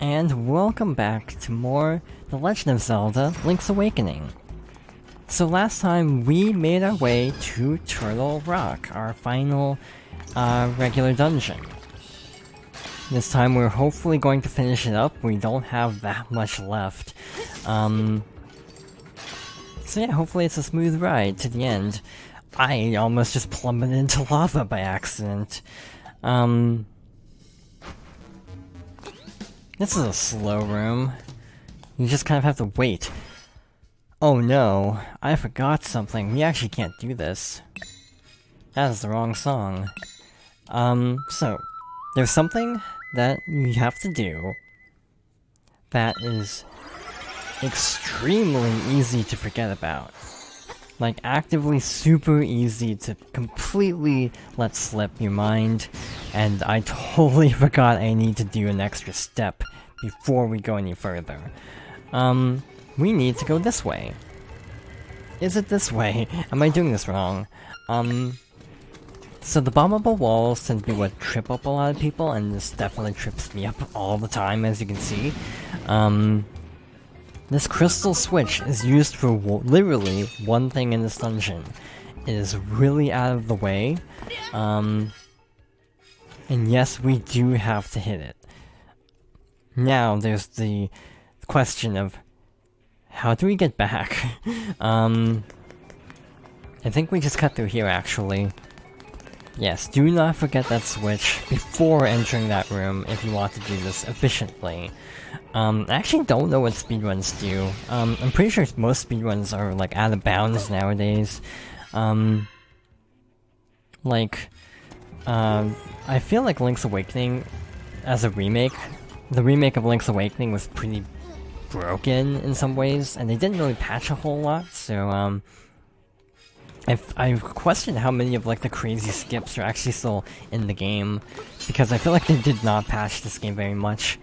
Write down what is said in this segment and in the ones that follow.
and welcome back to more The Legend of Zelda: Link's Awakening. So last time we made our way to Turtle Rock, our final regular dungeon. This time we're hopefully going to finish it up. We don't have that much left. So yeah, hopefully it's a smooth ride to the end. I almost just plummeted into lava by accident. This is a slow room. You just kind of have to wait. Oh no, I forgot something. We actually can't do this. That is the wrong song. So, there's something that you have to do that is extremely easy to forget about. Like, actively super easy to completely let slip your mind, and I totally forgot I need to do an extra step before we go any further. We need to go this way. Is it this way? Am I doing this wrong? So the bombable walls tend to be what trip up a lot of people, and this definitely trips me up all the time, as you can see. This crystal switch is used for literally one thing in this dungeon. It is really out of the way. And yes, we do have to hit it. Now, there's the question of how do we get back? I think we just cut through here, actually. Yes, do not forget that switch before entering that room if you want to do this efficiently. I actually don't know what speedruns do. I'm pretty sure most speedruns are, like, out of bounds nowadays. I feel like Link's Awakening, as a remake, the remake of Link's Awakening was pretty broken in some ways, and they didn't really patch a whole lot, so, I've questioned how many of, like, the crazy skips are actually still in the game, because I feel like they did not patch this game very much.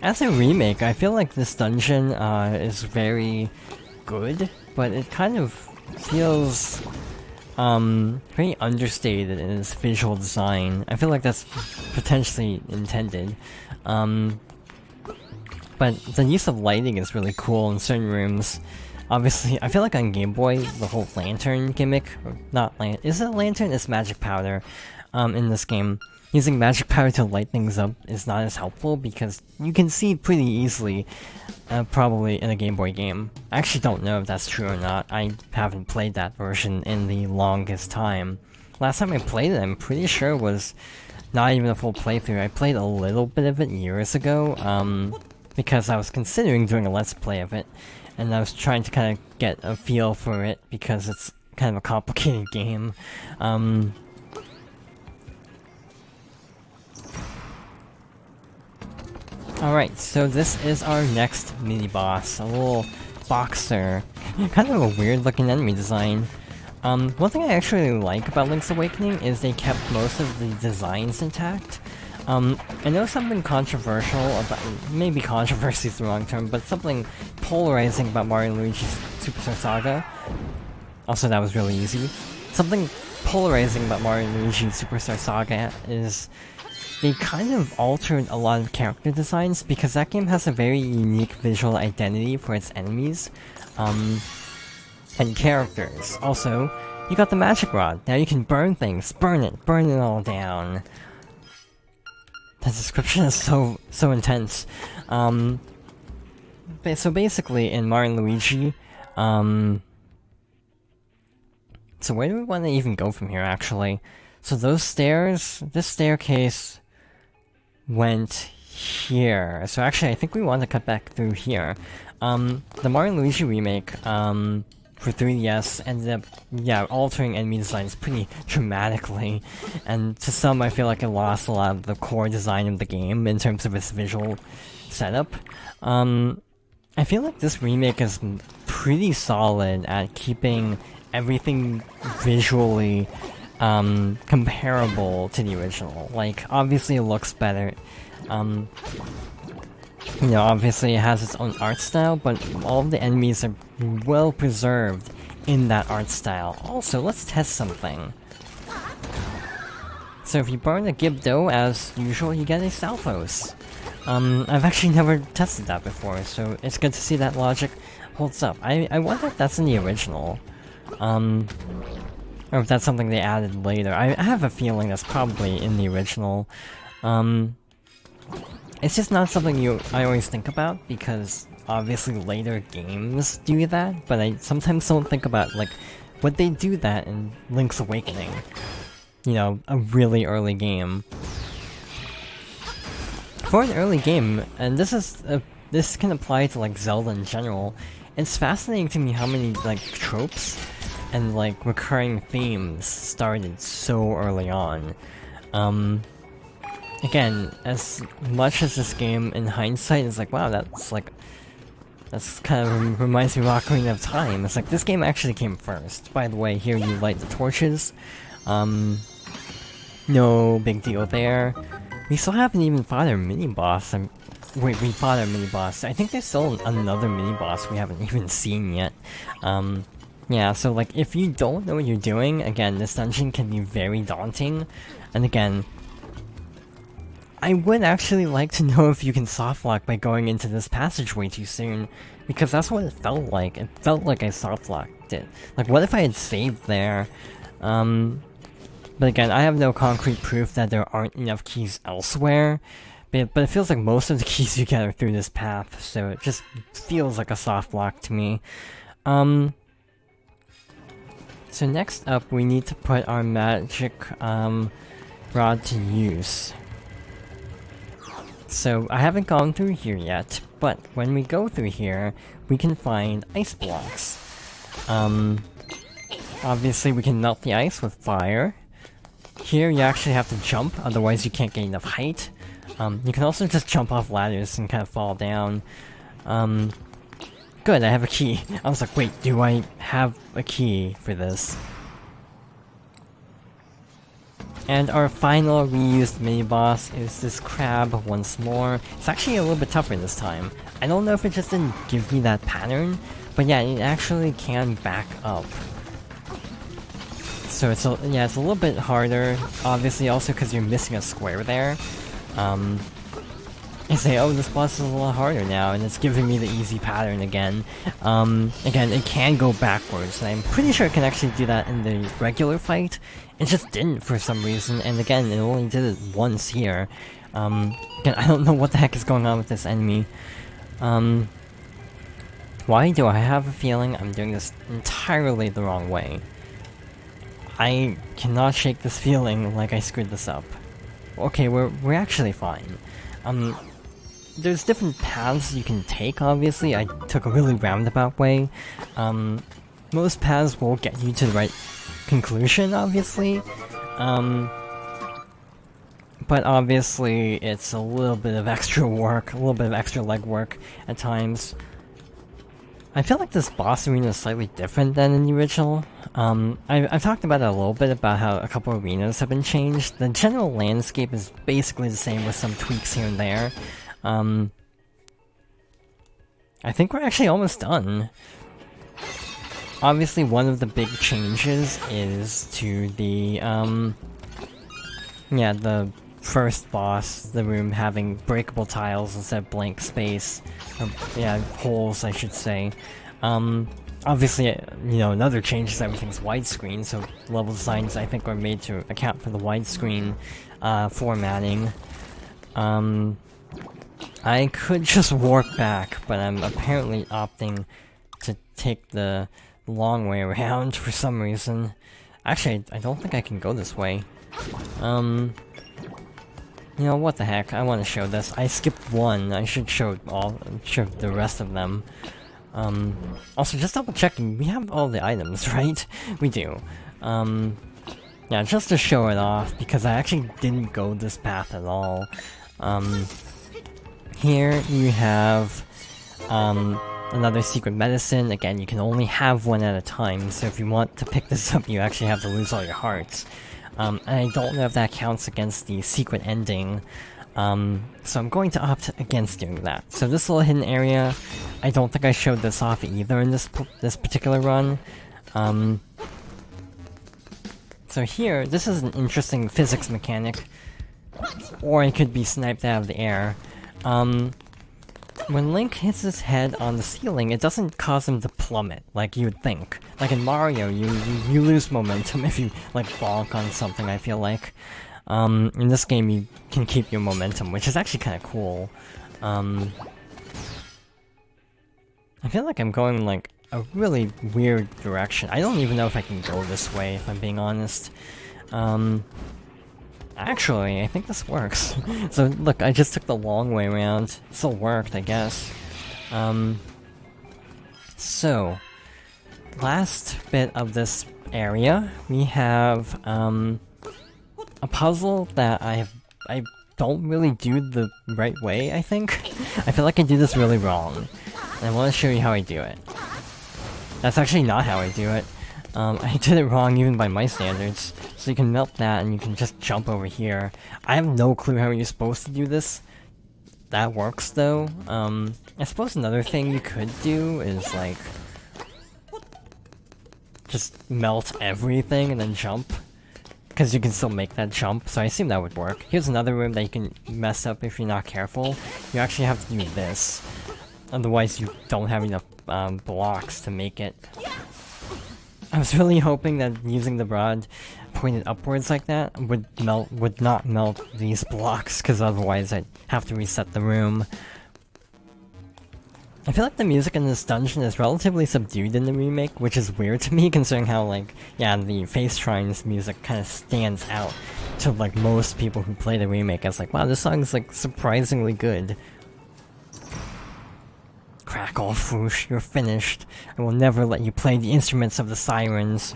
As a remake, I feel like this dungeon, is very good, but it kind of feels, very understated in its visual design. I feel like that's potentially intended. But the use of lighting is really cool in certain rooms. Obviously, I feel like on Game Boy, the whole lantern gimmick, or not is it a lantern? It's magic powder, in this game. Using magic powder to light things up is not as helpful because you can see pretty easily, probably in a Game Boy game. I actually don't know if that's true or not. I haven't played that version in the longest time. Last time I played it, I'm pretty sure was not even a full playthrough. I played a little bit of it years ago, because I was considering doing a Let's Play of it, and I was trying to kind of get a feel for it because it's kind of a complicated game. Alright, so this is our next mini-boss, a little boxer. Kind of a weird-looking enemy design. One thing I actually like about Link's Awakening is they kept most of the designs intact. I know something controversial about— maybe controversy is the wrong term, but something polarizing about Mario & Luigi's Superstar Saga. Also, that was really easy. Something polarizing about Mario & Luigi's Superstar Saga is they kind of altered a lot of character designs because that game has a very unique visual identity for its enemies, and characters. Also, you got the magic rod. Now you can burn things. Burn it all down. The description is so intense. So basically, in Mario & Luigi, so where do we want to even go from here, actually? So those stairs, this staircase went here. So actually, I think we want to cut back through here. The Mario & Luigi remake, for 3DS ended up, altering enemy designs pretty dramatically, and to some I feel like it lost a lot of the core design of the game in terms of its visual setup. I feel like this remake is pretty solid at keeping everything visually comparable to the original. Like, obviously it looks better. You know, obviously it has its own art style, but all of the enemies are well preserved in that art style. Also, let's test something. So if you burn a Gibdo, as usual, you get a Salphos. I've actually never tested that before, so it's good to see that logic holds up. I wonder if that's in the original. Or if that's something they added later. I have a feeling that's probably in the original. It's just not something I always think about, because obviously later games do that, but I sometimes don't think about, like, would they do that in Link's Awakening? You know, a really early game. For an early game, and this can apply to, like, Zelda in general, it's fascinating to me how many, like, tropes and, like, recurring themes started so early on. Again, as much as this game, in hindsight, is like, wow, that's kind of reminds me of Ocarina of Time. It's like, this game actually came first. By the way, here you light the torches. No big deal there. We still haven't even fought our mini-boss. Wait, we fought our mini-boss. I think there's still another mini-boss we haven't even seen yet. Yeah, so, like, if you don't know what you're doing, again, this dungeon can be very daunting. And again, I would actually like to know if you can softlock by going into this passageway too soon, because that's what it felt like. It felt like I softlocked it. Like, what if I had saved there? But again, I have no concrete proof that there aren't enough keys elsewhere, but it feels like most of the keys you get are through this path, so it just feels like a softlock to me. So next up, we need to put our magic rod to use. So I haven't gone through here yet, but when we go through here, we can find ice blocks. Obviously we can melt the ice with fire. Here you actually have to jump, otherwise you can't get enough height. You can also just jump off ladders and kind of fall down. Good, I have a key. I was like, wait, do I have a key for this? And our final reused mini-boss is this crab once more. It's actually a little bit tougher this time. I don't know if it just didn't give me that pattern, but yeah, it actually can back up. So it's a little bit harder, obviously also because you're missing a square there. I say, oh, this boss is a lot harder now, and it's giving me the easy pattern again. Again, it can go backwards, and I'm pretty sure it can actually do that in the regular fight. It just didn't for some reason, and again, it only did it once here. Again, I don't know what the heck is going on with this enemy. Why do I have a feeling I'm doing this entirely the wrong way? I cannot shake this feeling like I screwed this up. Okay, we're actually fine. There's different paths you can take, obviously. I took a really roundabout way. Most paths will get you to the right conclusion, obviously. But obviously, it's a little bit of extra work, a little bit of extra legwork at times. I feel like this boss arena is slightly different than in the original. I've talked about it a little bit, about how a couple arenas have been changed. The general landscape is basically the same with some tweaks here and there. I think we're actually almost done. Obviously, one of the big changes is to the, the first boss, the room having breakable tiles instead of blank space. Or, holes, I should say. Obviously, you know, another change is everything's widescreen, so level designs, I think, are made to account for the widescreen, formatting. I could just warp back, but I'm apparently opting to take the long way around for some reason. Actually, I don't think I can go this way. You know, what the heck, I want to show this. I skipped one, I should show the rest of them. Also, just double checking, we have all the items, right? We do. Yeah, just to show it off, because I actually didn't go this path at all. Here you have, another secret medicine. Again, you can only have one at a time, so if you want to pick this up, you actually have to lose all your hearts. And I don't know if that counts against the secret ending, so I'm going to opt against doing that. So this little hidden area, I don't think I showed this off either in this particular run. So here, this is an interesting physics mechanic. Or it could be sniped out of the air. When Link hits his head on the ceiling, it doesn't cause him to plummet, like you would think. Like in Mario, you lose momentum if you, like, bonk on something, I feel like. In this game, you can keep your momentum, which is actually kind of cool. I feel like I'm going, like, a really weird direction. I don't even know if I can go this way, if I'm being honest. Actually, I think this works. So, look, I just took the long way around. It still worked, I guess. So, last bit of this area, we have, a puzzle that I don't really do the right way, I think. I feel like I do this really wrong. And I want to show you how I do it. That's actually not how I do it. I did it wrong even by my standards. So you can melt that and you can just jump over here. I have no clue how you're supposed to do this. That works though. I suppose another thing you could do is like... just melt everything and then jump. Because you can still make that jump, so I assume that would work. Here's another room that you can mess up if you're not careful. You actually have to do this. Otherwise you don't have enough blocks to make it. I was really hoping that using the rod pointed upwards like that would not melt these blocks, because otherwise I'd have to reset the room. I feel like the music in this dungeon is relatively subdued in the remake, which is weird to me considering how, like, yeah, the Face Shrines music kind of stands out to, like, most people who play the remake as like, wow, this song's, like, surprisingly good. Crackle, whoosh, you're finished. I will never let you play the instruments of the sirens.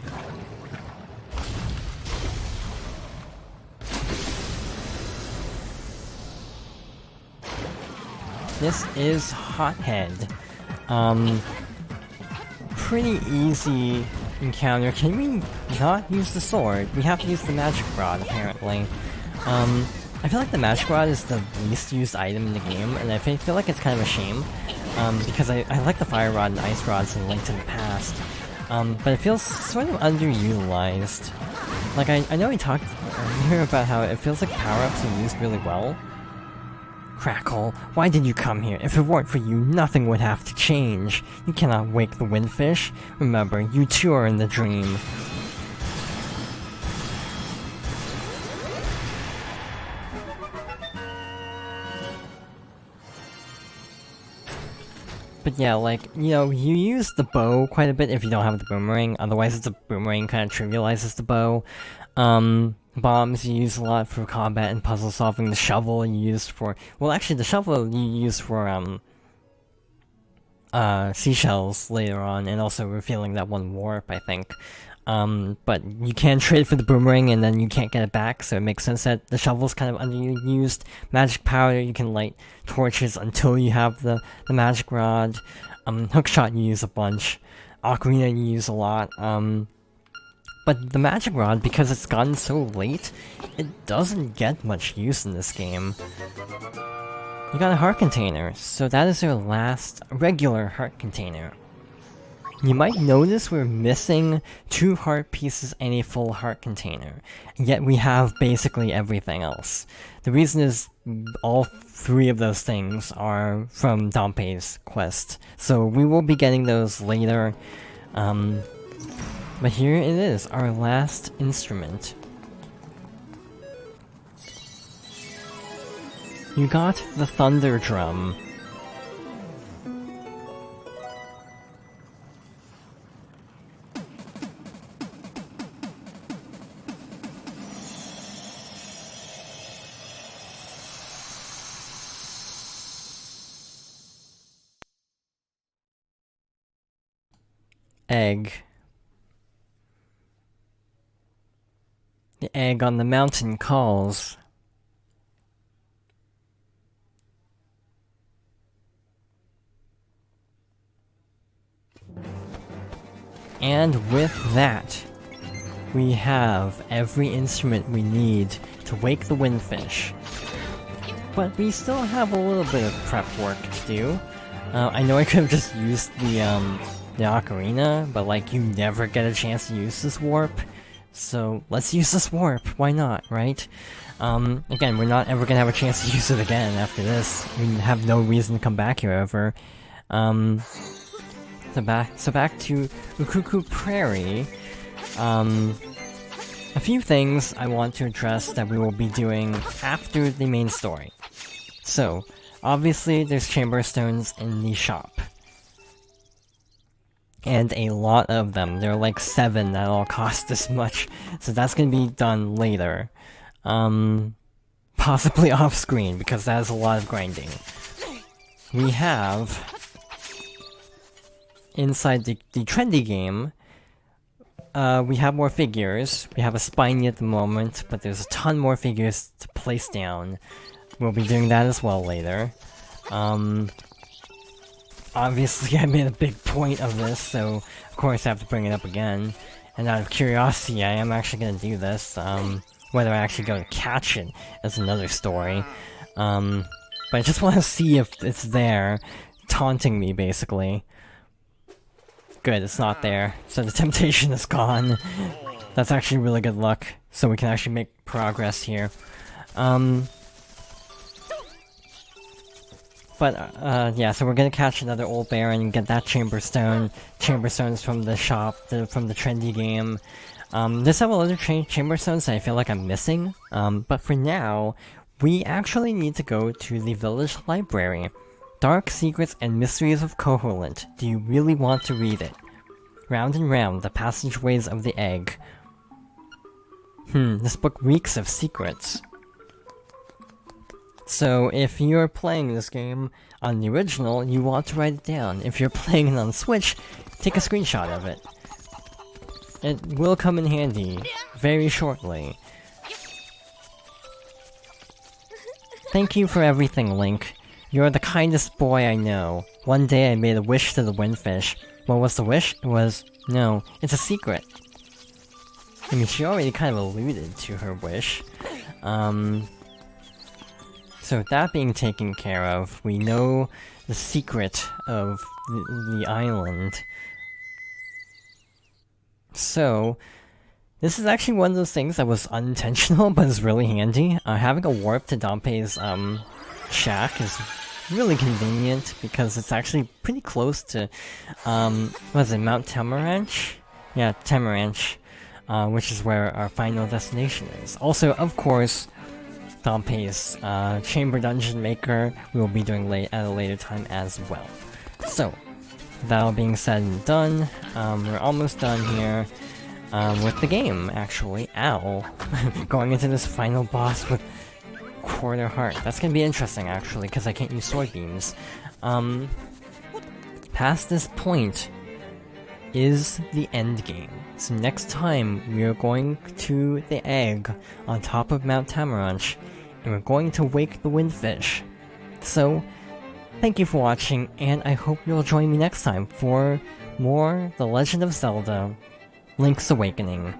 This is Hothead. Pretty easy encounter. Can we not use the sword? We have to use the magic rod, apparently. I feel like the magic rod is the least used item in the game, and I feel like it's kind of a shame. Because I like the fire rod and ice rods in Link to the Past. But it feels sort of underutilized. Like, I know we talked earlier about how it feels like power-ups are used really well. Crackle, why did you come here? If it weren't for you, nothing would have to change. You cannot wake the windfish. Remember, you too are in the dream. But yeah, like, you know, you use the bow quite a bit if you don't have the boomerang, otherwise the boomerang kind of trivializes the bow. Bombs you use a lot for combat and puzzle solving. The shovel you use for... well, actually, the shovel you use for, seashells later on, and also revealing that one warp, I think. But you can trade for the boomerang and then you can't get it back, so it makes sense that the shovel's kind of underused. Magic powder, you can light torches until you have the magic rod. Hookshot you use a bunch. Ocarina you use a lot. But the magic rod, because it's gotten so late, it doesn't get much use in this game. You got a heart container, so that is your last regular heart container. You might notice we're missing 2 heart pieces and a full heart container, yet we have basically everything else. The reason is all 3 of those things are from Dompe's quest, so we will be getting those later. But here it is, our last instrument. You got the Thunder Drum. Egg. The egg on the mountain calls. And with that, we have every instrument we need to wake the windfish. But we still have a little bit of prep work to do. I know I could have just used the ocarina, but like you never get a chance to use this warp. So let's use this warp, why not, right? Again, we're not ever gonna have a chance to use it again after this. We have no reason to come back here ever. So back to Ukuku Prairie. A few things I want to address that we will be doing after the main story. So, obviously there's chamber stones in the shop. And a lot of them. There are like 7 that all cost this much. So that's gonna be done later. Possibly off screen, because that is a lot of grinding. We have... inside the Trendy Game, we have more figures. We have a Spiny at the moment, but there's a ton more figures to place down. We'll be doing that as well later. Obviously I made a big point of this, so of course I have to bring it up again. And out of curiosity, I am actually gonna do this. Whether I actually go to catch it is another story. But I just want to see if it's there, taunting me, basically. Good, it's not there, so the temptation is gone. That's actually really good luck, so we can actually make progress here. Yeah, so we're gonna catch another old bear and get that chamber stone. Chamber stones from the shop, from the Trendy Game. There's several other chamber stones that I feel like I'm missing, but for now, we actually need to go to the village library. Dark Secrets and Mysteries of Koholint. Do you really want to read it? Round and round, the passageways of the egg. This book reeks of secrets. So, if you're playing this game on the original, you want to write it down. If you're playing it on Switch, take a screenshot of it. It will come in handy, very shortly. Thank you for everything, Link. You're the kindest boy I know. One day I made a wish to the windfish. What was the wish? It was... no, it's a secret. I mean, she already kind of alluded to her wish. So with that being taken care of, we know the secret of the island. So, this is actually one of those things that was unintentional, but is really handy. Having a warp to Dompe's, shack is really convenient, because it's actually pretty close to, what is it, Mount Tamaranch? Yeah, Tamaranch, which is where our final destination is. Also, of course, Dompe's, Chamber Dungeon Maker, we will be doing at a later time as well. So, that all being said and done, we're almost done here, with the game, actually. Ow. Going into this final boss with quarter heart. That's gonna be interesting, actually, because I can't use sword beams. Past this point is the end game. So next time, we are going to the egg on top of Mount Tamaranch, and we're going to wake the windfish. So, thank you for watching, and I hope you'll join me next time for more The Legend of Zelda: Link's Awakening.